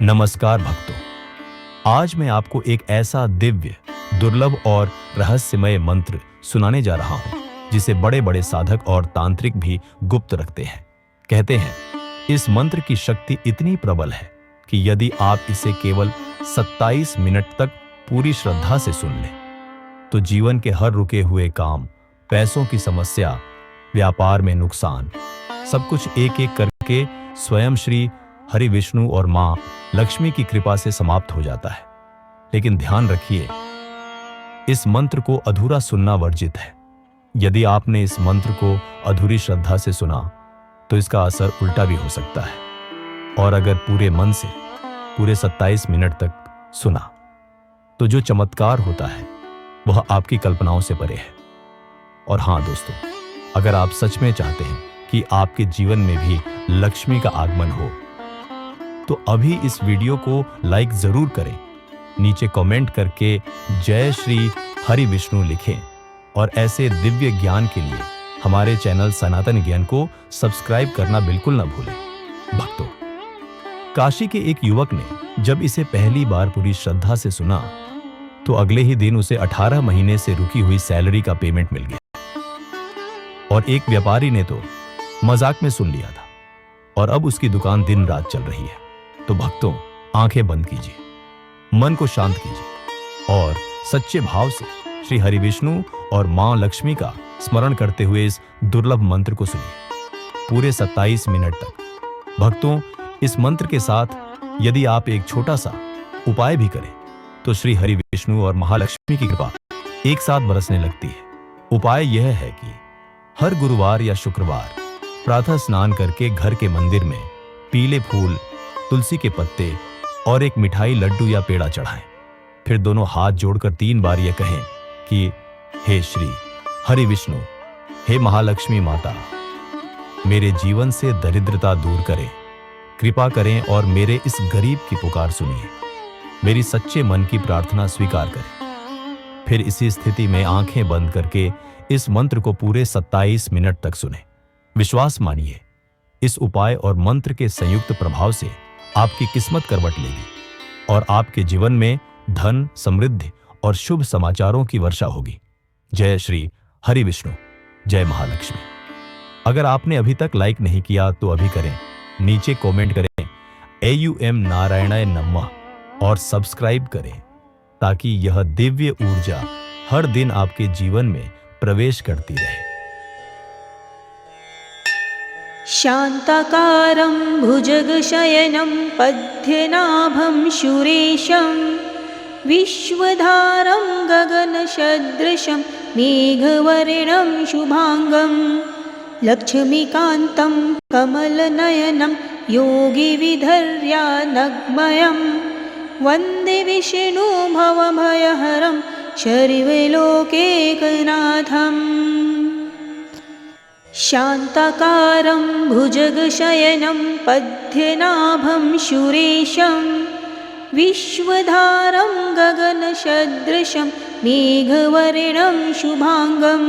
नमस्कार भक्तों, आज मैं आपको एक ऐसा दिव्य, दुर्लभ और रहस्यमय मंत्र सुनाने जा रहा हूं, जिसे बड़े बड़े साधक और तांत्रिक भी गुप्त रखते हैं। कहते हैं, इस मंत्र की शक्ति इतनी प्रबल है कि यदि आप इसे केवल 27 मिनट तक पूरी श्रद्धा से सुन लें, तो जीवन के हर रुके हुए काम, पैसों की समस्या, व्यापार में नुकसान, सब कुछ एक एक करके स्वयं श्री हरि विष्णु और मां लक्ष्मी की कृपा से समाप्त हो जाता है। लेकिन ध्यान रखिए, इस मंत्र को अधूरा सुनना वर्जित है। यदि आपने इस मंत्र को अधूरी श्रद्धा से सुना, तो इसका असर उल्टा भी हो सकता है। और अगर पूरे मन से पूरे 27 मिनट तक सुना, तो जो चमत्कार होता है वह आपकी कल्पनाओं से परे है। और हां दोस्तों, अगर आप सच में चाहते हैं कि आपके जीवन में भी लक्ष्मी का आगमन हो, तो अभी इस वीडियो को लाइक जरूर करें, नीचे कमेंट करके जय श्री हरि विष्णु लिखें और ऐसे दिव्य ज्ञान के लिए हमारे चैनल सनातन ज्ञान को सब्सक्राइब करना बिल्कुल न भूलें। भक्तों, काशी के एक युवक ने जब इसे पहली बार पूरी श्रद्धा से सुना, तो अगले ही दिन उसे 18 महीने से रुकी हुई सैलरी का पेमेंट मिल गया। और एक व्यापारी ने तो मजाक में सुन लिया था, और अब उसकी दुकान दिन रात चल रही है। तो भक्तों, आंखें बंद कीजिए, मन को शांत कीजिए और सच्चे भाव से श्री हरि विष्णु और मां लक्ष्मी का स्मरण करते हुए इस दुर्लभ मंत्र को सुनिए पूरे 27 मिनट तक। भक्तों, इस मंत्र के साथ यदि आप एक छोटा सा उपाय भी करें, तो श्री हरि विष्णु और महालक्ष्मी की कृपा एक साथ बरसने लगती है। उपाय यह है कि हर गुरुवार या शुक्रवार प्रातः स्नान करके घर के मंदिर में पीले फूल, तुलसी के पत्ते और एक मिठाई, लड्डू या पेड़ा चढ़ाएं। फिर दोनों हाथ जोड़कर 3 बार यह कहें कि हे श्री हरि विष्णु, हे महालक्ष्मी माता, मेरे जीवन से दरिद्रता दूर करें, कृपा करें और मेरे इस गरीब की पुकार सुनिए, मेरी सच्चे मन की प्रार्थना स्वीकार करें। फिर इसी स्थिति में आंखें बंद करके इस मंत्र को पूरे 27 मिनट तक सुने। विश्वास मानिए, इस उपाय और मंत्र के संयुक्त प्रभाव से आपकी किस्मत करवट लेगी और आपके जीवन में धन, समृद्धि और शुभ समाचारों की वर्षा होगी। जय श्री हरि विष्णु, जय महालक्ष्मी। अगर आपने अभी तक लाइक नहीं किया तो अभी करें, नीचे कमेंट करें AUM नारायणाय नमः और सब्सक्राइब करें, ताकि यह दिव्य ऊर्जा हर दिन आपके जीवन में प्रवेश करती रहे। शान्ताकारं भुजगशयनं पद्मनाभं सुरेशं विश्वधारं गगनसदृशं मेघवर्णं शुभांगं लक्ष्मीकान्तं कमलनयनं योगिविधर्यानग्मयं वन्दे विष्णु भवभयहरं सर्वलोकैकनाथम्। शान्ताकारं भुजगशयनं पद्मनाभं सुरेशं विश्वधारं गगनसदृशं मेघवर्णं शुभांगं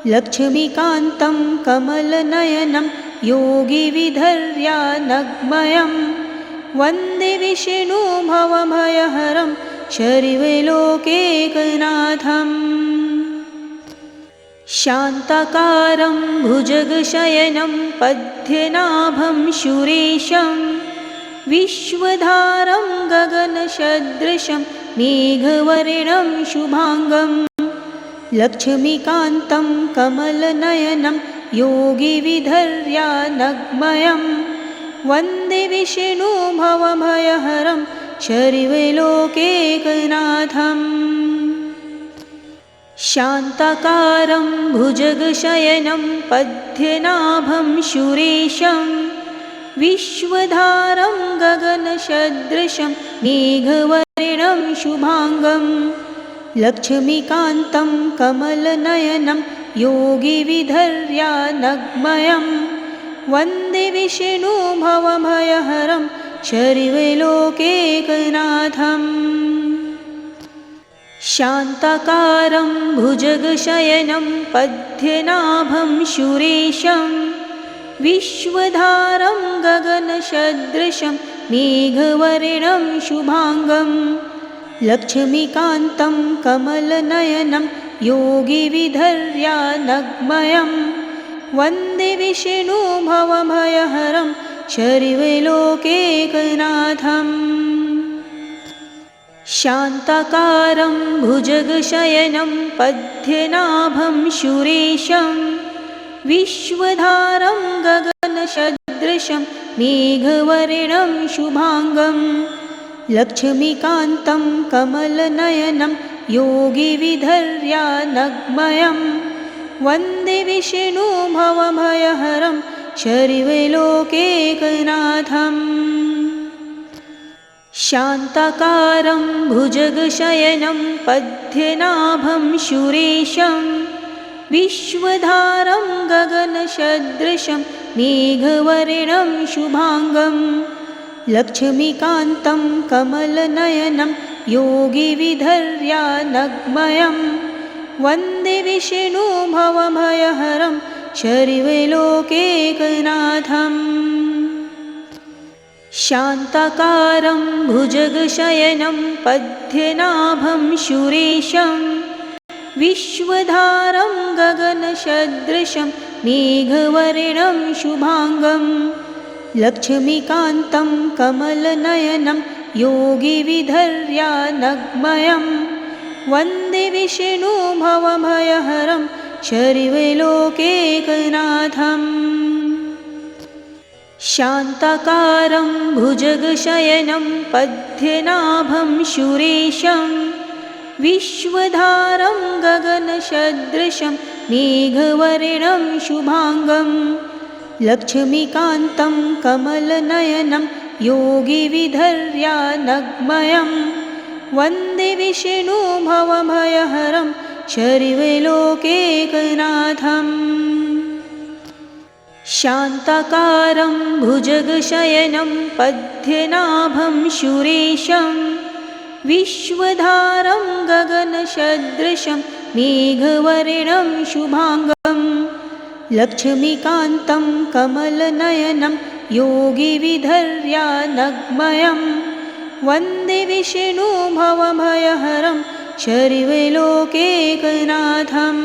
लक्ष्मीकान्तं कमलनयनं योगिविधर्यानग्मयं वन्दे विष्णु भवभयहरं सर्वलोकैकनाथम्। शान्ताकारं भुजगशयनं पद्मनाभं सुरेशं विश्वधारं गगनसदृशं मेघवर्णं शुभांगं लक्ष्मीकान्तं कमलनयनं योगिविधर्यानग्मयं वन्दे विष्णु भवभयहरं सर्वलोकैकनाथम्। शान्ताकारं भुजगशयनं पद्मनाभं सुरेशं विश्वधारं गगनसदृशं मेघवर्णं शुभांगं लक्ष्मीकान्तं कमलनयनं योगिविधर्यानग्मयं वन्दे विष्णु भवभयहरं सर्वलोकैकनाथम्। शान्ताकारं भुजगशयनं पद्मनाभं सुरेशं विश्वधारं गगनसदृशं मेघवर्णं शुभाङ्गं लक्ष्मीकान्तं कमलनयनं योगिविधर्यानग्मयं वन्दे विष्णुभवभयहरं सर्वलोकैकनाथम् शान्ताकारं भुजगशयनं पद्मनाभं सुरेशं विश्वधारं गगनसदृशं मेघवर्णं शुभाङ्गं लक्ष्मीकान्तं कमलनयनं योगिविधर्यानग्मयं वन्दे विष्णुभवभयहरं सर्वलोकैकनाथम् शान्ताकारं भुजगशयनं पद्मनाभं सुरेशं विश्वधारं गगनसदृशं मेघवर्णं शुभाङ्गं लक्ष्मीकान्तं कमलनयनं योगिविधर्यानग्मयं वन्दे विष्णुभवभयहरं सर्वलोकैकनाथम् शान्ताकारं भुजगशयनं पद्मनाभं सुरेशं विश्वधारं गगनसदृशं मेघवर्णं शुभाङ्गं लक्ष्मीकान्तं कमलनयनं योगिविधर्यानग्मयं वन्दे विष्णुभवभयहरं सर्वलोकैकनाथम् शान्ताकारं भुजगशयनं पद्मनाभं सुरेशं विश्वधारं गगनसदृशं मेघवर्णं शुभाङ्गं लक्ष्मीकान्तं कमलनयनं योगिविधर्यानग्मयं वन्दे विष्णुभवभयहरं सर्वलोकैकनाथम् शान्ताकारं भुजगशयनं पद्मनाभं सुरेशं विश्वधारं गगनसदृशं मेघवर्णं शुभाङ्गं लक्ष्मीकान्तं कमलनयनं योगिविधर्यानग्मयं वन्दे विष्णुभवभयहरं सर्वलोकैकनाथम्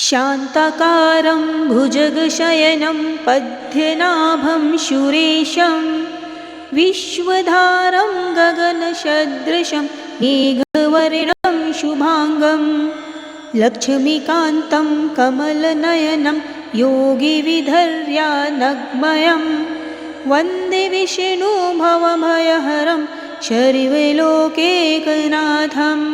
शान्ताकारं भुजगशयनं पद्मनाभं सुरेशं विश्वधारं गगनसदृशं मेघवर्णं शुभाङ्गं लक्ष्मीकान्तं कमलनयनं योगिविधर्यानग्मयं वन्दे विष्णुभवभयहरं सर्वलोकैकनाथम्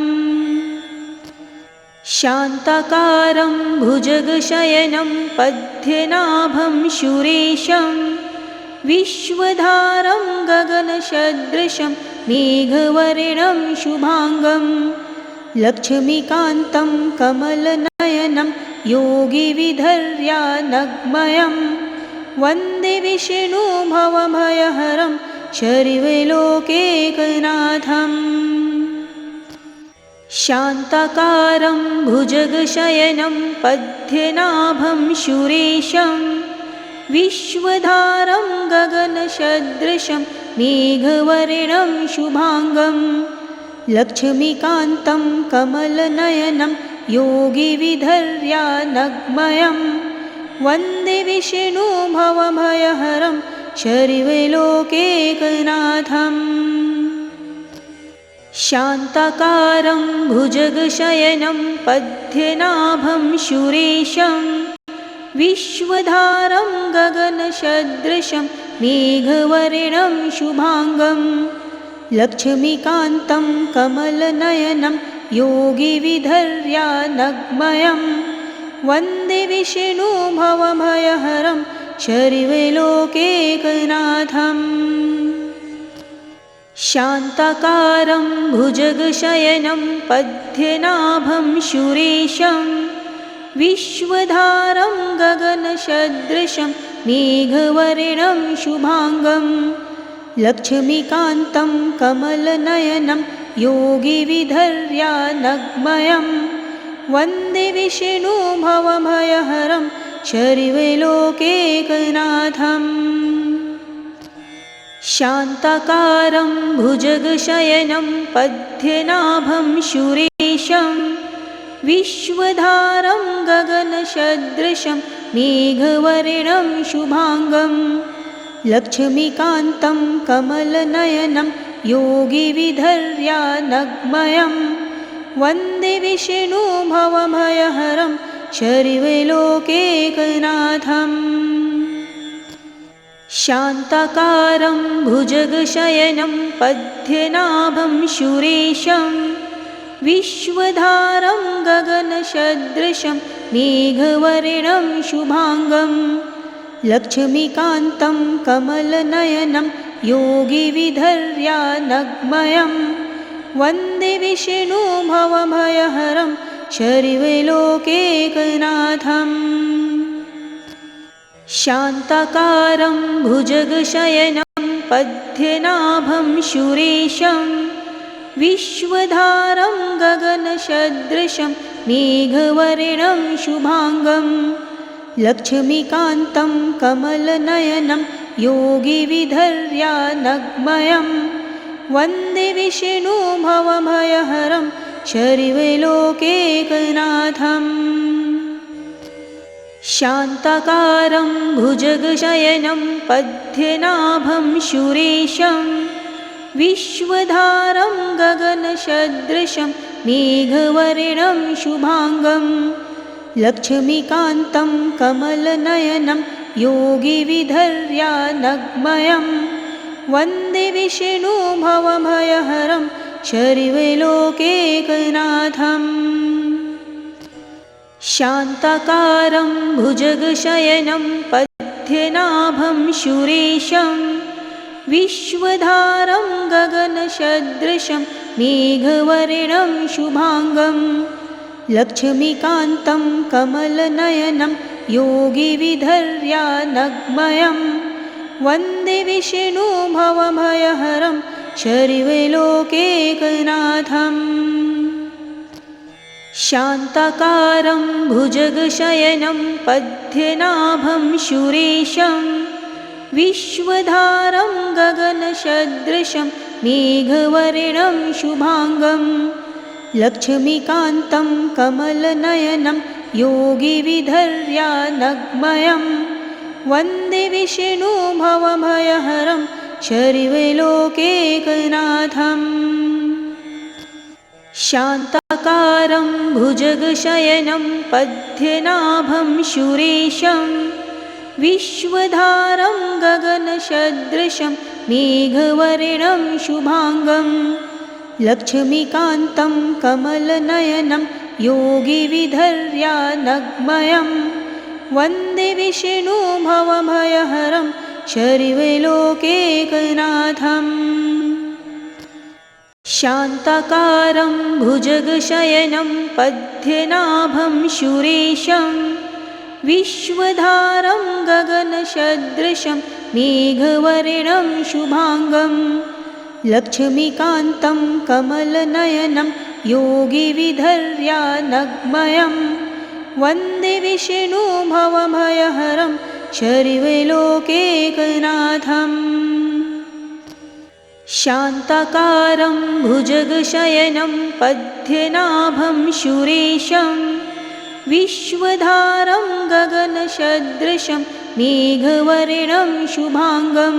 शान्ताकारं भुजगशयनं पद्मनाभं सुरेशं विश्वधारं गगनसदृशं मेघवर्णं शुभाङ्गं लक्ष्मीकान्तं कमलनयनं योगिविधर्यानग्मयं वन्दे विष्णुभवभयहरं सर्वलोकैकनाथम् शान्ताकारं भुजगशयनं पद्मनाभं सुरेशं विश्वधारं गगनसदृशं मेघवर्णं शुभाङ्गं लक्ष्मीकान्तं कमलनयनं योगिविधर्यानग्मयं वन्दे विष्णुभवभयहरं सर्वलोकैकनाथम् शान्ताकारं भुजगशयनं पद्मनाभं सुरेशं विश्वधारं गगनसदृशं मेघवर्णं शुभाङ्गं लक्ष्मीकान्तं कमलनयनं योगिविधर्यानग्मयं वन्दे विष्णुभवभयहरं सर्वलोकैकनाथम् शान्ताकारं भुजगशयनं पद्मनाभं सुरेशं विश्वधारं गगनसदृशं मेघवर्णं शुभाङ्गं लक्ष्मीकान्तं कमलनयनं योगिविधर्यानग्मयं वन्दे विष्णुभवभयहरं शर्वलोकैकनाथम् शान्ताकारं भुजगशयनं पद्मनाभं सुरेशं विश्वधारं गगनसदृशं मेघवर्णं शुभांगं लक्ष्मीकान्तं कमलनयनं योगिविधर्यानग्मयं वन्दे विष्णुभवभयहरं शर्वलोकैकनाथम् शान्ताकारं भुजगशयनं पद्मनाभं सुरेशं विश्वधारं गगनसदृशं मेघवर्णं शुभांगं लक्ष्मीकान्तं कमलनयनं योगिविधर्यानग्मयं वन्दे विष्णुभवभयहरं शर्वलोकैकनाथम् शान्ताकारं भुजगशयनं पद्मनाभं सुरेशं विश्वधारं गगनसदृशं मेघवर्णं शुभांगं लक्ष्मीकान्तं कमलनयनं योगिविधर्यानग्मयं वन्दे विष्णुभवभयहरं शर्वलोकैकनाथम् शान्ताकारं भुजगशयनं पद्मनाभं सुरेशं विश्वधारं गगनसदृशं मेघवर्णं शुभांगं लक्ष्मीकान्तं कमलनयनं योगिविधर्यानग्मयं वन्दे विष्णुभवभयहरं शर्वलोकैकनाथम् शान्ताकारं भुजगशयनं पद्मनाभं सुरेशं विश्वधारं गगनसदृशं मेघवर्णं शुभांगं लक्ष्मीकान्तं कमलनयनं योगिविधर्यानग्मयं वन्दे विष्णुभवभयहरं शर्वलोकैकनाथम् शान्ताकारं भुजगशयनं पद्मनाभं सुरेशं विश्वधारं गगनसदृशं मेघवर्णं शुभांगं लक्ष्मीकान्तं कमलनयनं योगिविधर्यानग्मयं वन्दे विष्णुभवभयहरं शर्वलोकैकनाथम् शान्ताकारं भुजगशयनं पद्मनाभं सुरेशं विश्वधारं गगनसदृशं मेघवर्णं शुभांगं लक्ष्मीकान्तं कमलनयनं योगिविधर्यानग्मयं वन्दे विष्णुभवभयहरं शर्वलोकैकनाथम् शान्ताकारं भुजगशयनं पद्मनाभं सुरेशं विश्वधारं गगनसदृशं मेघवर्णं शुभांगं लक्ष्मीकान्तं कमलनयनं योगिविधर्यानग्मयं वन्दे विष्णुभवभयहरं शर्वलोकैकनाथम् शान्ताकारं भुजगशयनं पद्मनाभं सुरेशं विश्वधारं गगनसदृशं मेघवर्णं शुभांगं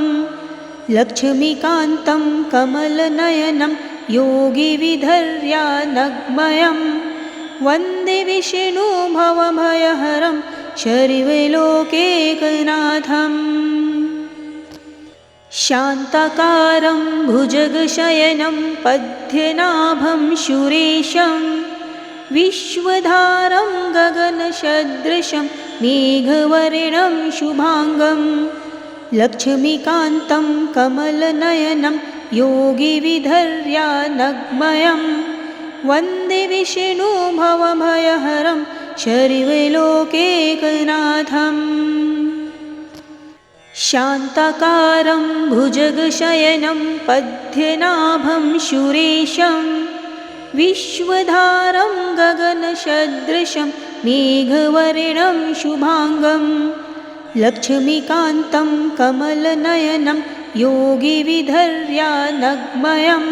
लक्ष्मीकान्तं कमलनयनं योगिविधर्यानग्मयं वन्दे विष्णुभवभयहरं शर्वलोकैकनाथम् शान्ताकारं भुजगशयनं पद्मनाभं सुरेशं विश्वधारं गगनसदृशं मेघवर्णं शुभांगं लक्ष्मीकान्तं कमलनयनं योगिविधर्यानग्मयं वन्दे विष्णुभवभयहरं शर्वलोकैकनाथम् शान्ताकारं भुजगशयनं पद्मनाभं सुरेशं विश्वधारं गगनसदृशं मेघवर्णं शुभाङ्गं लक्ष्मीकान्तं कमलनयनं योगिविधर्यानग्मयं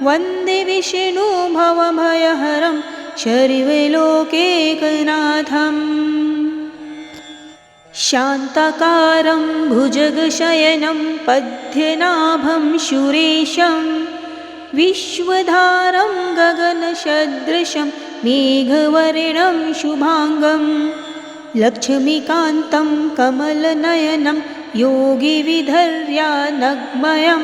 वन्दे विष्णु भवभयहरं शर्वलोकैकनाथम् शान्ताकारं भुजगशयनं पद्मनाभं सुरेशं विश्वधारं गगनसदृशं मेघवर्णं शुभाङ्गं लक्ष्मीकान्तं कमलनयनं योगिविधर्यानग्मयं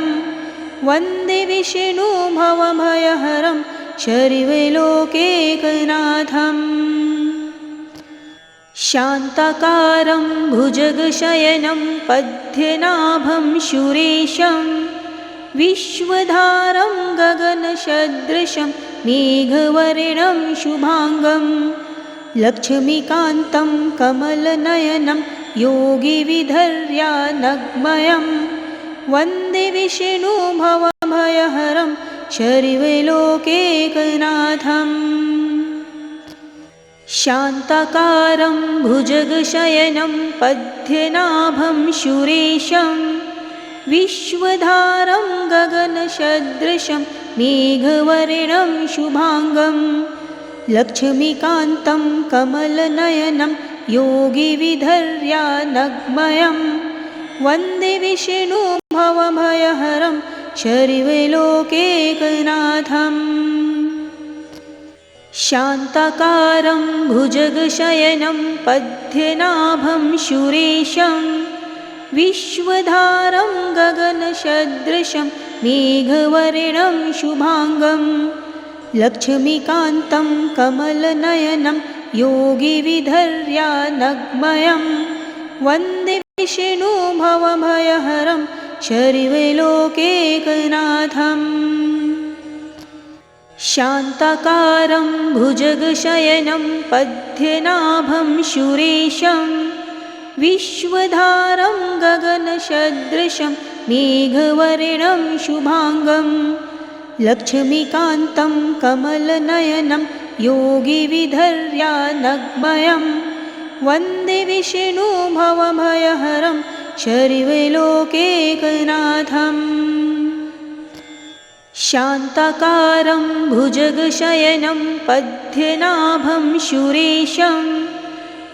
वन्दे विष्णु भवभयहरं शर्वलोकैकनाथम् शान्ताकारं भुजगशयनं पद्मनाभं सुरेशं विश्वधारं गगनसदृशं मेघवर्णं शुभाङ्गं लक्ष्मीकान्तं कमलनयनं योगिविधर्यानग्मयं वन्दे विष्णु भवभयहरं शर्वलोकैकनाथम् शान्ताकारं भुजगशयनं पद्मनाभं सुरेशं विश्वधारं गगनसदृशं मेघवर्णं शुभाङ्गं लक्ष्मीकान्तं कमलनयनं योगिविधर्यानग्मयं वन्दे विष्णु भवभयहरं शर्वलोकैकनाथम् शान्ताकारं भुजगशयनं पद्मनाभं सुरेशं विश्वधारं गगनसदृशं मेघवर्णं शुभाङ्गं लक्ष्मीकान्तं कमलनयनं योगिविधर्यानग्मयं वन्दे विष्णु भवभयहरं शर्वलोकैकनाथम् शान्ताकारं भुजगशयनं पद्मनाभं सुरेशं विश्वधारं गगनसदृशं मेघवर्णं शुभाङ्गं लक्ष्मीकान्तं कमलनयनं योगिविधर्यानग्मयं वन्दे विष्णु भवभयहरं शर्वलोकैकनाथम् शान्ताकारं भुजगशयनं पद्मनाभं सुरेशं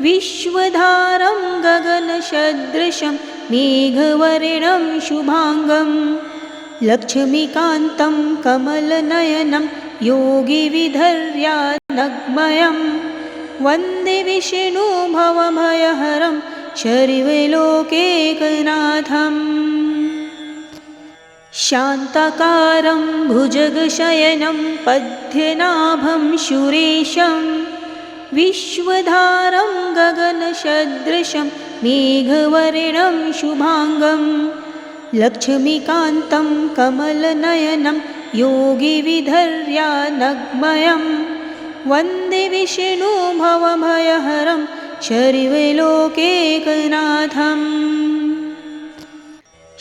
विश्वधारं गगनसदृशं मेघवर्णं शुभाङ्गं लक्ष्मीकान्तं कमलनयनं योगिविधर्यानग्मयं वन्दे विष्णु भवभयहरं शर्वलोकैकनाथम् शान्ताकारं भुजगशयनं पद्मनाभं सुरेशं विश्वधारं गगनसदृशं मेघवर्णं शुभाङ्गं लक्ष्मीकान्तं कमलनयनं योगिविधर्यानग्मयं वन्दे विष्णु भवभयहरं शर्वलोकैकनाथम्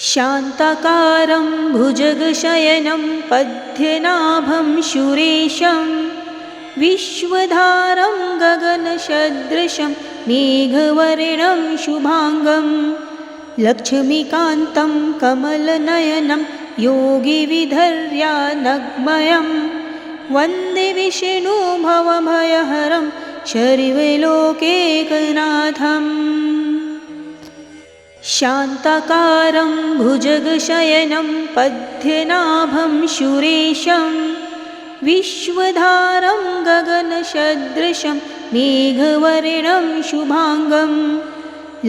शान्ताकारं भुजगशयनं पद्मनाभं सुरेशं विश्वधारं गगनसदृशं मेघवर्णं शुभाङ्गं लक्ष्मीकान्तं कमलनयनं योगिविधर्यानग्मयं वन्दे विष्णु भवभयहरं शर्वलोकैकनाथम् शान्ताकारं भुजगशयनं पद्मनाभं सुरेशं विश्वधारं गगनसदृशं मेघवर्णं शुभाङ्गं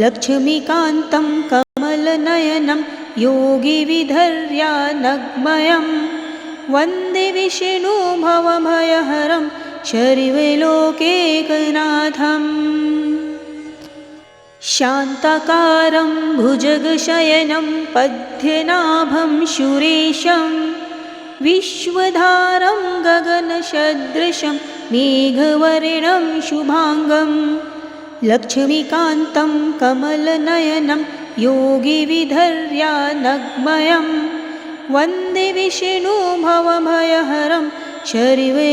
लक्ष्मीकान्तं कमलनयनं योगिविधर्यानग्मयं वन्दे विष्णु भवभयहरं शर्वलोकैकनाथम् शान्ताकारं भुजगशयनं पद्मनाभं सुरेशं विश्वधारं गगनसदृशं मेघवर्णं शुभाङ्गं लक्ष्मीकान्तं कमलनयनं योगिविधर्यानग्मयं वन्दे विष्णु भवभयहरं शर्वलोकैकनाथम्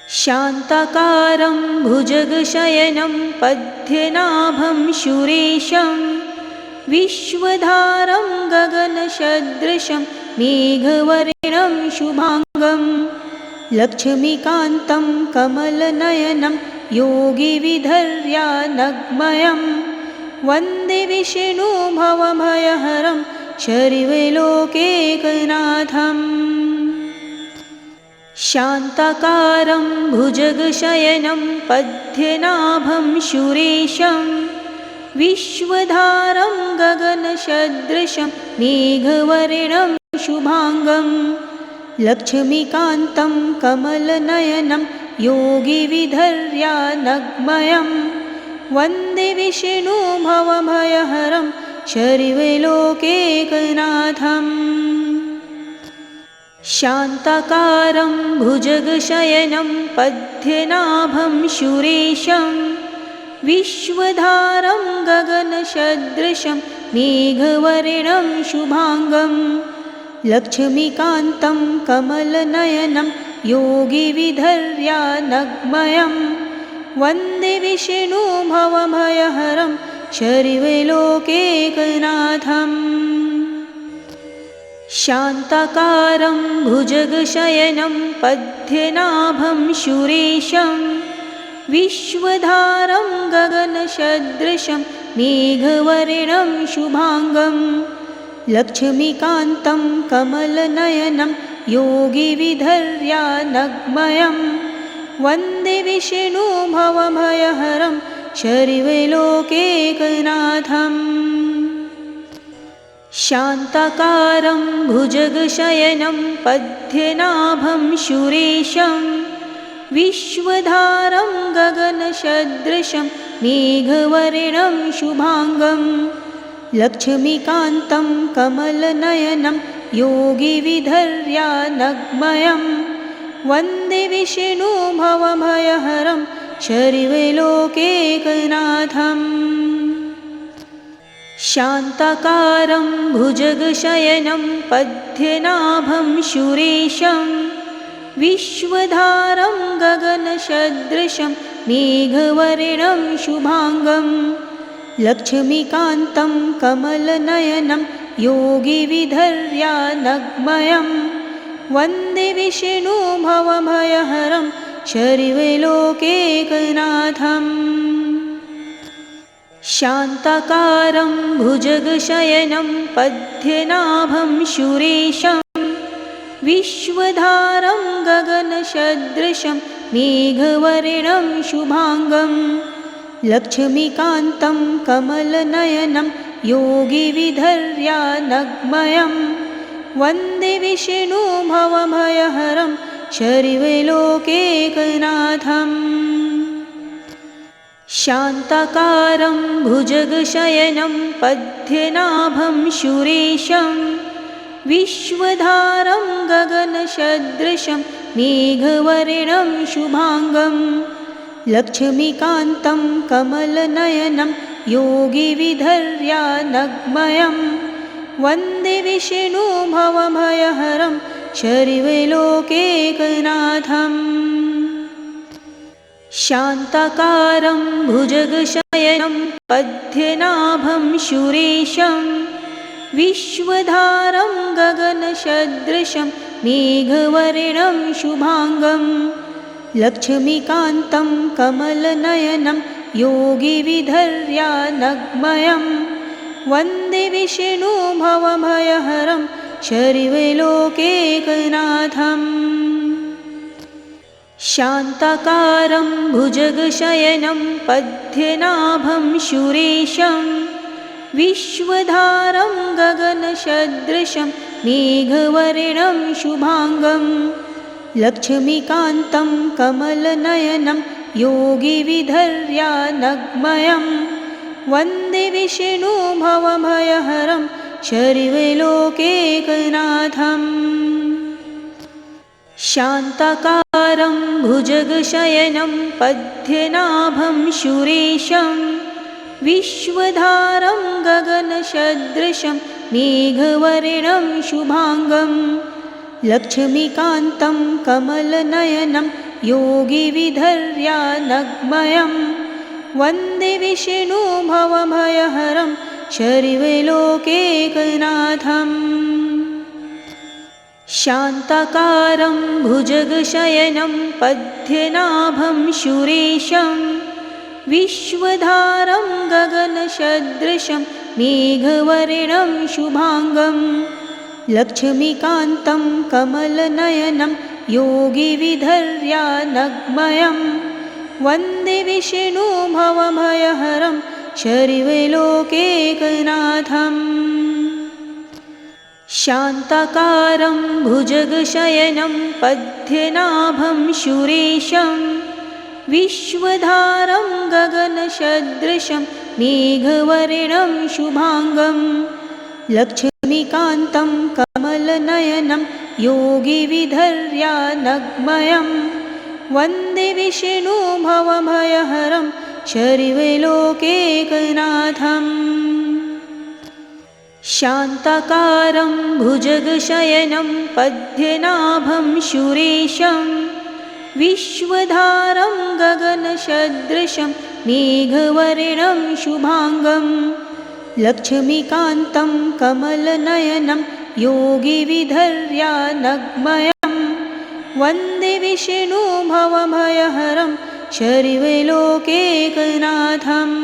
शान्ताकारं भुजगशयनं पद्मनाभं सुरेशं विश्वधारं गगनसदृशं मेघवर्णं शुभांगं लक्ष्मीकान्तं कमलनयनं योगिविधर्यानग्मयं वन्दे विष्णु भवभयहरं शर्वलोकैकनाथम्। शान्ताकारं भुजगशयनं पद्मनाभं सुरेशं विश्वधारं गगनसदृशं मेघवर्णं शुभांगं लक्ष्मीकान्तं कमलनयनं योगिविधर्यानग्मयं वन्दे विष्णु भवभयहरं शर्वलोकैकनाथम्। शान्ताकारं भुजगशयनं पद्मनाभं सुरेशं विश्वधारं गगनसदृशं मेघवर्णं शुभांगं लक्ष्मीकान्तं कमलनयनं योगिविधर्यानग्मयं वन्दे विष्णु भवभयहरं शर्वलोकैकनाथम्। शान्ताकारं भुजगशयनं पद्मनाभं सुरेशं विश्वधारं गगनसदृशं मेघवर्णं शुभांगं लक्ष्मीकान्तं कमलनयनं योगिविधर्यानग्मयं वन्दे विष्णु भवभयहरं शर्वलोकैकनाथम्। शान्ताकारं भुजगशयनं पद्मनाभं सुरेशं विश्वधारं गगनसदृशं मेघवर्णं शुभांगं लक्ष्मीकान्तं कमलनयनं योगिविधर्यानग्मयं वन्दे विष्णु भवभयहरं शर्वलोकैकनाथम्। शान्ताकारं भुजगशयनं पद्मनाभं सुरेशं विश्वधारं गगनसदृशं मेघवर्णं शुभांगं लक्ष्मीकान्तं कमलनयनं योगिविधर्यानग्मयं वन्दे विष्णु भवभयहरं शर्वलोकैकनाथम्। शान्ताकारं भुजगशयनं पद्मनाभं सुरेशं विश्वधारं गगनसदृशं मेघवर्णं शुभांगं लक्ष्मीकान्तं कमलनयनं योगिविधर्यानग्मयं वन्दे विष्णु भवभयहरं शर्वलोकैकनाथम्। शान्ताकारं भुजगशयनं पद्मनाभं सुरेशं विश्वधारं गगनसदृशं मेघवर्णं शुभांगं लक्ष्मीकान्तं कमलनयनं योगिविधर्यानग्मयं वन्दे विष्णु भवभयहरं शर्वलोकैकनाथम्। शान्ताकारं भुजगशयनं पद्मनाभं सुरेशं विश्वधारं गगनसदृशं मेघवर्णं शुभांगं लक्ष्मीकान्तं कमलनयनं योगिविधर्यानग्मयं वन्दे विष्णु भवभयहरं शर्वलोकैकनाथम्। शान्ताकारं भुजगशयनं पद्मनाभं सुरेशं विश्वधारं गगनसदृशं मेघवर्णं शुभांगं लक्ष्मीकान्तं कमलनयनं योगिविधर्यानग्मयं वन्दे विष्णु भवभयहरं शर्वलोकैकनाथम्। शान्ताकारं भुजगशयनं पद्मनाभं सुरेशं विश्वधारं गगनसदृशं मेघवर्णं शुभांगं लक्ष्मीकान्तं कमलनयनं योगिविधर्यानग्मयं वन्दे विष्णु भवभयहरं शर्वलोकैकनाथम् शान्ताकारं भुजगशयनं पद्मनाभं सुरेशं विश्वधारं गगनसदृशं मेघवर्णं शुभाङ्गं लक्ष्मीकान्तं कमलनयनं योगिविधर्यानग्मयं वन्दे विष्णु भवभयहरं शर्वलोकैकनाथम् शान्ताकारं भुजगशयनं पद्मनाभं सुरेशं विश्वधारं गगनसदृशं मेघवर्णं शुभाङ्गं लक्ष्मीकान्तं कमलनयनं योगिविधर्यानग्मयं वन्दे विष्णु भवभयहरं शर्वलोकैकनाथम् शान्ताकारं भुजगशयनं पद्मनाभं सुरेशं विश्वधारं गगनसदृशं मेघवर्णं शुभाङ्गं लक्ष्मीकान्तं कमलनयनं योगिविधर्यानग्मयं वन्दे विष्णु भवभयहरं शर्वलोकैकनाथम्